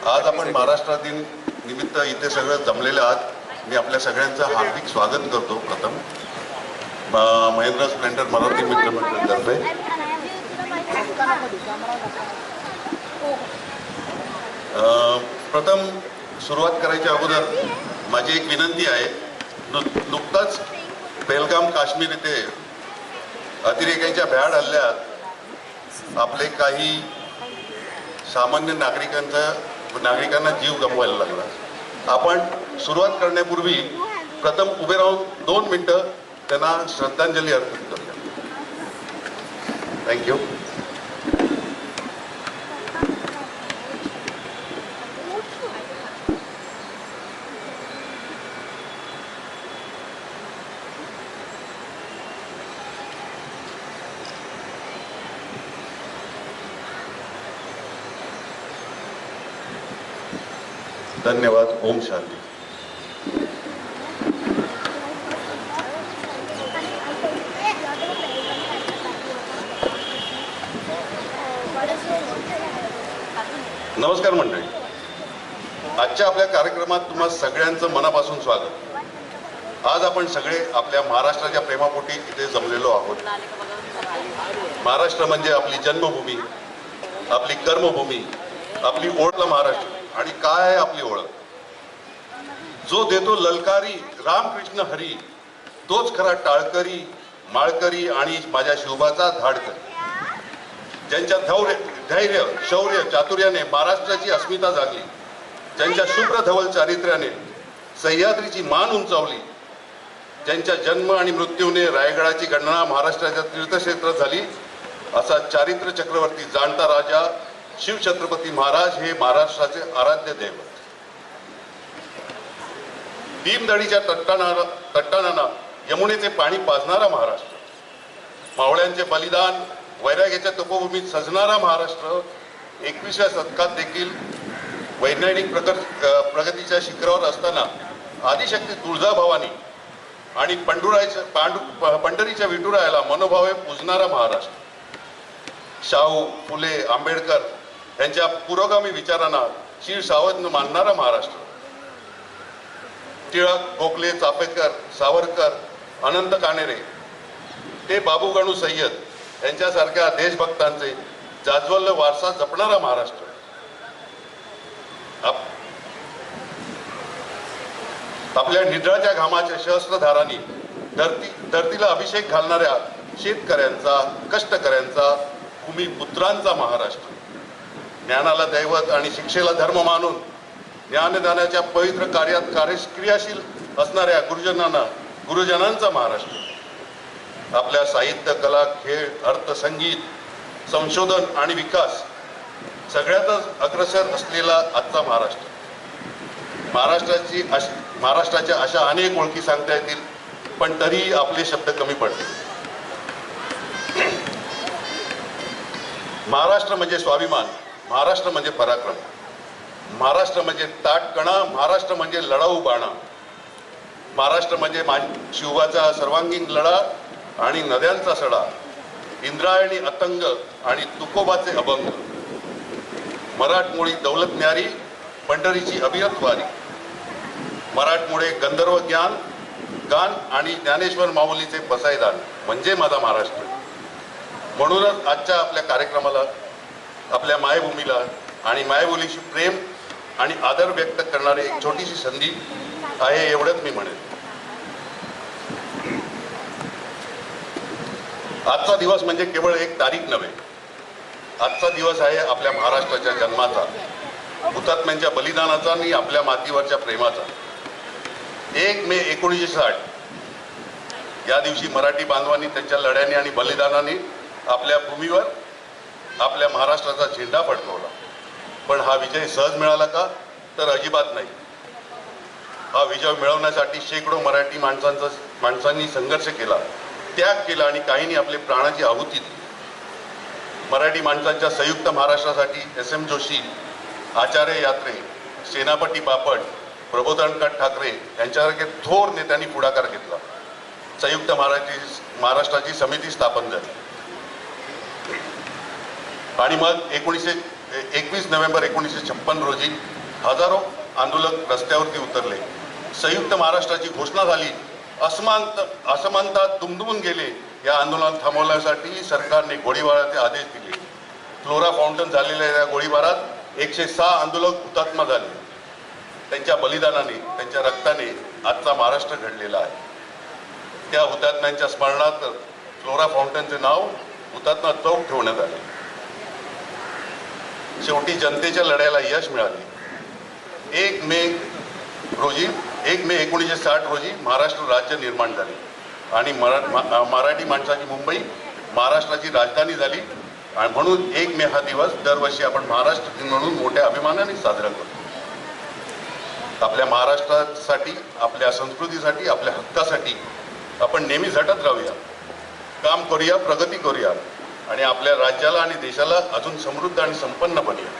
आज आपण महाराष्ट्र दिन निमित्त इथे सगळे जमलेले आहात। मी आपल्या सगळ्यांचं हार्दिक स्वागत करतो। प्रथम महेंद्र स्प्लेंडर मारुती मित्र मंडळातर्फे प्रथम सुरुवात करायच्या अगोदर माझी एक विनंती आहे। नुकताच बेलगाम काश्मीर येथे अतिरेक्यांच्या भ्याड हल्ल्यात आपले काही सामान्य नागरिकांना जीव गमवायला लागला। आपण सुरुवात करण्यापूर्वी प्रथम उभे राहून 2 मिनिटं त्यांना श्रद्धांजली अर्पित करूया। थँक्यू। धन्यवाद। ओम शांती। नमस्कार मंडळी, आजच्या आपल्या कार्यक्रमात तुम्हा सगळ्यांचं मनापासून स्वागत। आज आपण सगळे आपल्या महाराष्ट्राच्या प्रेमापोटी इथे जमलेलो आहोत। महाराष्ट्र म्हणजे आपली जन्मभूमी, आपली कर्मभूमी, आपली ओळख महाराष्ट्र। आणि काय आहे आपली ओळख? जो देतो ललकारी रामकृष्ण हरी, तोच खरा टाळकरी माळकरी आणि माझ्या शिवबाचा धाडकरी। ज्यांच्या धैर्य शौर्य चातुर्याने महाराष्ट्राची अस्मिता जागली, ज्यांच्या शुभ्र धवल चारित्र्याने सह्याद्रीची मान उंचावली, ज्यांच्या जन्म आणि मृत्यूने रायगडाची गणना महाराष्ट्राच्या तीर्थक्षेत्रात झाली, असा चारित्र्य चक्रवर्ती जाणता राजा शिवछत्रपती महाराज हे महाराष्ट्राचे आराध्य दैवत। भीमदडीच्या तट्टानांना यमुनेचे पाणी पाजणारा महाराष्ट्र, मावळ्यांचे बलिदान वैराग्याच्या तपोभूमीत सजणारा महाराष्ट्र 21व्या शतकात देखील वैज्ञानिक प्रगतीच्या शिखरावर असताना आदिशक्ती तुळजाभवानी आणि पंढरीच्या विठुरायाला मनोभावे पूजणारा महाराष्ट्र, शाहू फुले आंबेडकर यांच्या पुरोगामी विचारांना शीर सावध मानणारा महाराष्ट्र, टिळक गोखले चाफेकर सावरकर अनंत काणेरे ते बाबू गणू सय्यद यांच्यासारख्या देशभक्तांचे जाज्वल्य वारसा जपणारा महाराष्ट्र, आपल्या निधळाच्या घामाच्या सहस्त्रधारांनी धरतीला अभिषेक घालणाऱ्या शेतकऱ्यांचा कष्टकऱ्यांचा भूमिपुत्रांचा महाराष्ट्र, ज्ञानाला दैवत आणि शिक्षेला धर्म मानून ज्ञानदानाच्या पवित्र कार्यात क्रियाशील असणाऱ्या गुरुजनांचा महाराष्ट्र, आपल्या साहित्य कला खेळ अर्थ संगीत संशोधन आणि विकास सगळ्यातच अग्रसर असलेला आजचा महाराष्ट्र। महाराष्ट्राच्या अशा अनेक ओळखी सांगता येतील, पण तरीही आपले शब्द कमी पडतील। महाराष्ट्र म्हणजे स्वाभिमान, महाराष्ट्र म्हणजे पराक्रम, महाराष्ट्र म्हणजे ताटकणा, महाराष्ट्र म्हणजे लढाऊ बाणा, महाराष्ट्र म्हणजे शिवबाचा सर्वांगीण लढा आणि नद्यांचा सडा, इंद्रायणी अतंग आणि तुकोबाचे अभंग, मराठमोळी दौलत न्यारी पंढरीची अभिरत वारी, मराठमोळे गंधर्व गान आणि ज्ञानेश्वर माऊलीचे बसाईदान म्हणजे माझा महाराष्ट्र। म्हणूनच आजच्या आपल्या कार्यक्रमाला आपल्या मायभूमीला आणि मायबोलीशी प्रेम आणि आदर व्यक्त करणारी एक छोटीशी संधी आहे, एवढंच मी म्हणेन। आजचा दिवस म्हणजे केवळ एक तारीख नव्हे, आजचा दिवस आहे आपल्या महाराष्ट्राच्या जन्माचा, हुतात्म्यांच्या बलिदानाचा आणि आपल्या मातीवरच्या प्रेमाचा। 1 मे 1960 या दिवशी मराठी बांधवांनी त्यांच्या लढ्याने आणि बलिदानाने आपल्या भूमीवर आपल्या महाराष्ट्राचा झेंडा फडकवला। पण हा विजय सहज मिळाला का? तर अजिबात नाही। हा विजय मिळवण्यासाठी शेकडो मराठी माणसांनी संघर्ष केला, त्याग केला आणि काहींनी आपले प्राणाची आहुती दिली। मराठी माणसांच्या संयुक्त महाराष्ट्रासाठी SM जोशी, आचार्य यात्रे, सेनापती बापट, प्रबोधनकार ठाकरे यांच्यासारखे थोर नेत्यांनी पुढाकार घेतला। संयुक्त महाराष्ट्राची समिती स्थापन झाली आणि मग 21 नोव्हेंबर 1956 रोजी हजारो आंदोलक रस्त्यावरती उतरले. संयुक्त महाराष्ट्राची घोषणा झाली. असमानता दुमदुमून गेले. या आंदोलन थांबवण्यासाठी सरकारने गोळीबाराचे आदेश दिले. फ्लोरा फाउंटन झालेल्या या गोळीबारात 106 आंदोलक हुतात्मा झाले. त्यांच्या बलिदानाने, त्यांच्या रक्ताने आजचा महाराष्ट्र घडलेला आहे. त्या हुतात्म्यांच्या स्मरणार्थ फ्लोरा फाउंटनचे नाव हुतात्मा चौक ठेवण्यात आले. शेवटी जनतेच्या लढ्याला यश मिळाले. 1 मे 1960 रोजी महाराष्ट्र राज्य निर्माण झाले आणि मराठी माणसाची मुंबई महाराष्ट्राची राजधानी झाली. आणि म्हणून 1 मे हा दिवस दरवर्षी आपण महाराष्ट्र दिन म्हणून मोठ्या अभिमानाने साजरा करतो. आपल्या महाराष्ट्रासाठी, आपल्या संस्कृतीसाठी, आपल्या हक्कासाठी आपण नेहमी झटत राहूया, काम करूया, प्रगती करूया आणि आपल्या राज्याला आणि देशाला अजून समृद्ध आणि संपन्न बनूया.